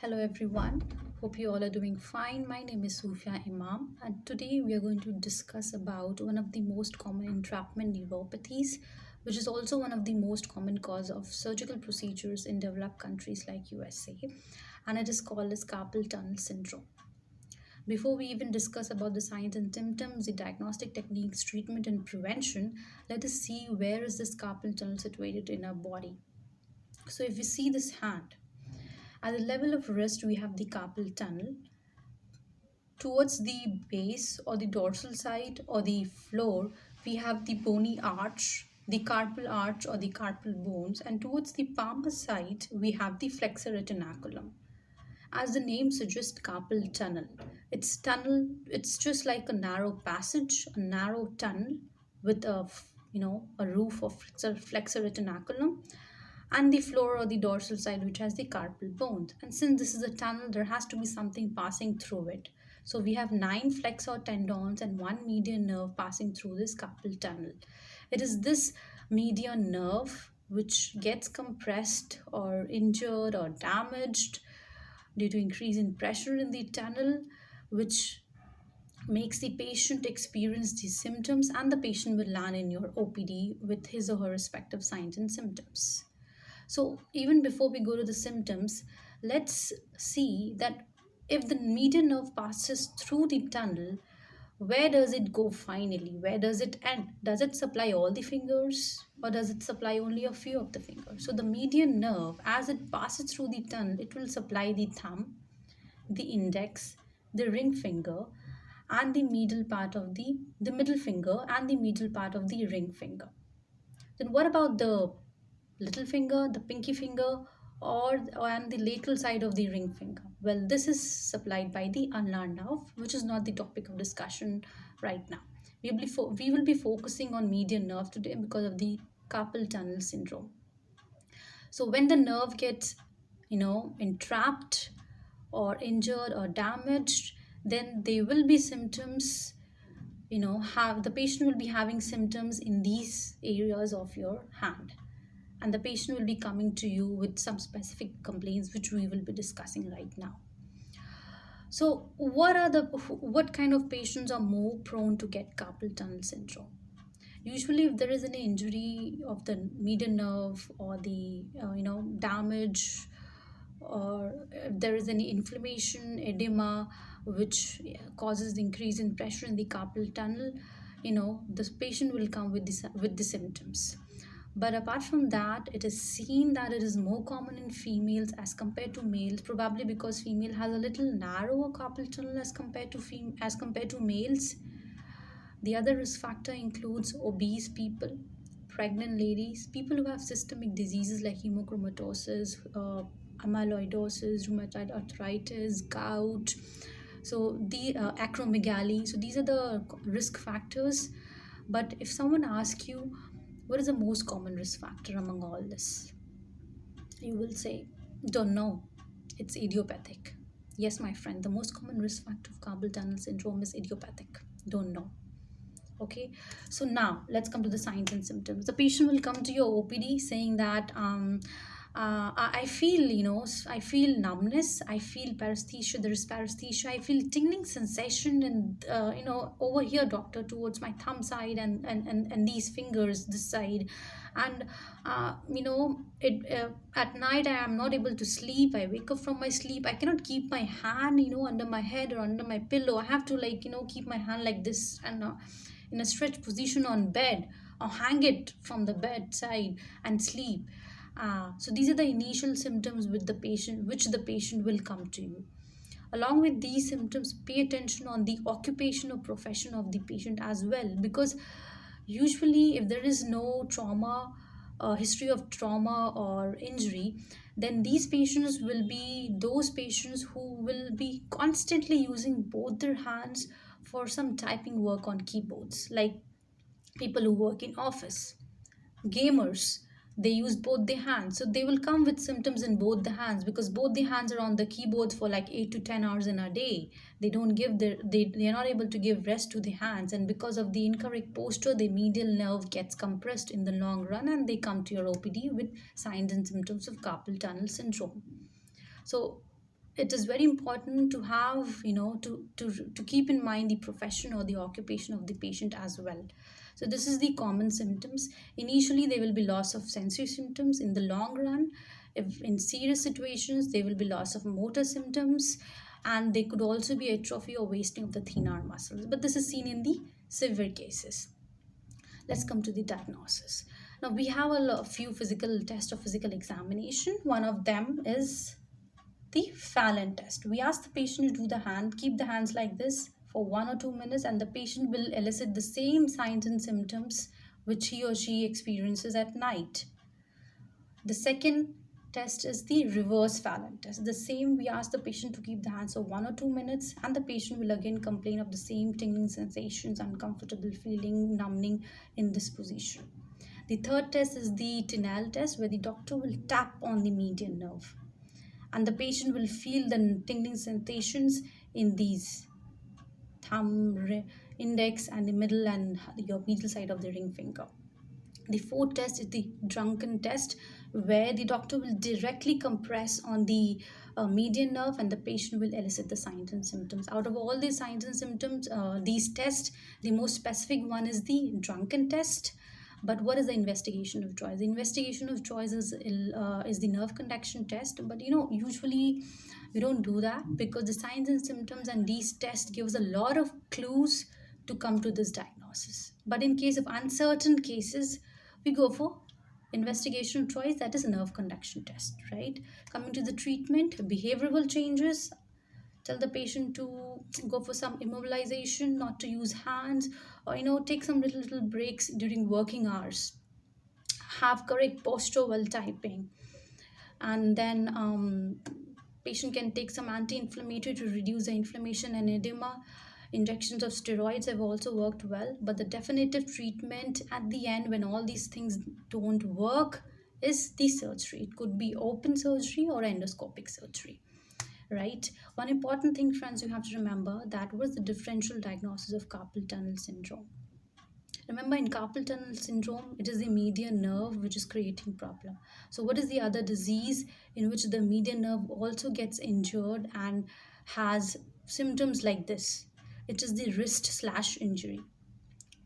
Hello everyone. Hope you all are doing fine. My name is Sufia Imam and today we are going to discuss about one of the most common entrapment neuropathies, which is also one of the most common cause of surgical procedures in developed countries like USA, and it is called as carpal tunnel syndrome. Before we even discuss about the signs and symptoms, the diagnostic techniques, treatment and prevention, let us see where is this carpal tunnel situated in our body. So if you see this hand, at the level of wrist, we have the carpal tunnel. Towards the base or the dorsal side or the floor, we have the bony arch, the carpal arch or the carpal bones, and towards the palmar side, we have the flexor retinaculum. As the name suggests, carpal tunnel. It's just like a narrow passage, a narrow tunnel with a roof of flexor retinaculum and the floor or the dorsal side which has the carpal bones. And since this is a tunnel, there has to be something passing through it. So we have 9 flexor tendons and 1 median nerve passing through this carpal tunnel. It is this median nerve which gets compressed or injured or damaged due to increase in pressure in the tunnel, which makes the patient experience these symptoms, and the patient will land in your OPD with his or her respective signs and symptoms. So, even before we go to the symptoms, let's see that if the median nerve passes through the tunnel, where does it go finally? Where does it end? Does it supply all the fingers or does it supply only a few of the fingers? So, the median nerve, as it passes through the tunnel, it will supply the thumb, the index, the ring finger, and the middle part of the middle finger and the middle part of the ring finger. Then what about the little finger, the pinky finger, or and the lateral side of the ring finger? Well, this is supplied by the ulnar nerve, which is not the topic of discussion right now. We will be focusing on median nerve today because of the carpal tunnel syndrome. So when the nerve gets, entrapped or injured or damaged, then there will be symptoms. Have the patient will be having symptoms in these areas of your hand, and the patient will be coming to you with some specific complaints which we will be discussing right now. So what kind of patients are more prone to get carpal tunnel syndrome? Usually if there is any injury of the median nerve or the damage, or if there is any inflammation, edema, which causes the increase in pressure in the carpal tunnel, this patient will come with the symptoms. But apart from that, it is seen that it is more common in females as compared to males, probably because female has a little narrower carpal tunnel as compared to males. The other risk factor includes obese people, pregnant ladies, people who have systemic diseases like hemochromatosis, amyloidosis, rheumatoid arthritis, gout, so the acromegaly. So these are the risk factors. But if someone asks you what is the most common risk factor among all this, you will say, don't know. It's idiopathic. Yes, my friend, the most common risk factor of carpal tunnel syndrome is idiopathic. Don't know. Okay, so now let's come to the signs and symptoms. The patient will come to your OPD saying that I feel, I feel numbness, I feel paresthesia, there is paresthesia, I feel tingling sensation and, over here, doctor, towards my thumb side and these fingers, this side. And, at night I am not able to sleep. I wake up from my sleep. I cannot keep my hand, under my head or under my pillow. I have to, keep my hand like this and in a stretched position on bed, or hang it from the bedside and sleep. So these are the initial symptoms with the patient, which the patient will come to you. Along with these symptoms, pay attention on the occupation or profession of the patient as well, because usually if there is no trauma, history of trauma or injury, then these patients will be those patients who will be constantly using both their hands for some typing work on keyboards, like people who work in office, gamers. They use both their hands, so they will come with symptoms in both the hands because both the hands are on the keyboards for like 8 to 10 hours in a day. They don't give they are not able to give rest to the hands, and because of the incorrect posture, the medial nerve gets compressed in the long run, and they come to your OPD with signs and symptoms of carpal tunnel syndrome. So it is very important to have, to keep in mind the profession or the occupation of the patient as well. So this is the common symptoms. Initially there will be loss of sensory symptoms. In the long run, if in serious situations, there will be loss of motor symptoms, and there could also be atrophy or wasting of the thin arm muscles, but this is seen in the severe cases. Let's come to the diagnosis. Now we have few physical tests or physical examination. One of them is the Fallon test. We ask the patient to do the hand, keep the hands like this for 1 or 2 minutes, and the patient will elicit the same signs and symptoms which he or she experiences at night. The second test is the reverse Fallon test. The same, we ask the patient to keep the hands for 1 or 2 minutes, and the patient will again complain of the same tingling sensations, uncomfortable feeling, numbing in this position. The third test is the Tinel test, where the doctor will tap on the median nerve, and the patient will feel the tingling sensations in these thumb, index, and the middle and your middle side of the ring finger. The fourth test is the drunken test, where the doctor will directly compress on the median nerve, and the patient will elicit the signs and symptoms. Out of all these signs and symptoms, these tests, the most specific one is the drunken test. But what is the investigation of choice? The investigation of choice is the nerve conduction test. But usually we don't do that, because the signs and symptoms and these tests gives a lot of clues to come to this diagnosis. But in case of uncertain cases, we go for investigation of choice, that is a nerve conduction test, right? Coming to the treatment, behavioral changes. Tell the patient to go for some immobilization, not to use hands, or take some little breaks during working hours. Have correct posture while typing, and then patient can take some anti-inflammatory to reduce the inflammation and edema. Injections of steroids have also worked well, but the definitive treatment at the end, when all these things don't work, is the surgery. It could be open surgery or endoscopic surgery, right? One important thing, friends, you have to remember, that was the differential diagnosis of carpal tunnel syndrome. Remember, in carpal tunnel syndrome, it is the median nerve which is creating problem. So what is the other disease in which the median nerve also gets injured and has symptoms like this? It is the wrist slash injury.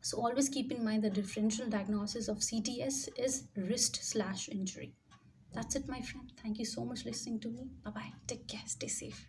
So always keep in mind the differential diagnosis of CTS is wrist slash injury. That's it, my friend. Thank you so much listening to me. Bye bye. Take care. Stay safe.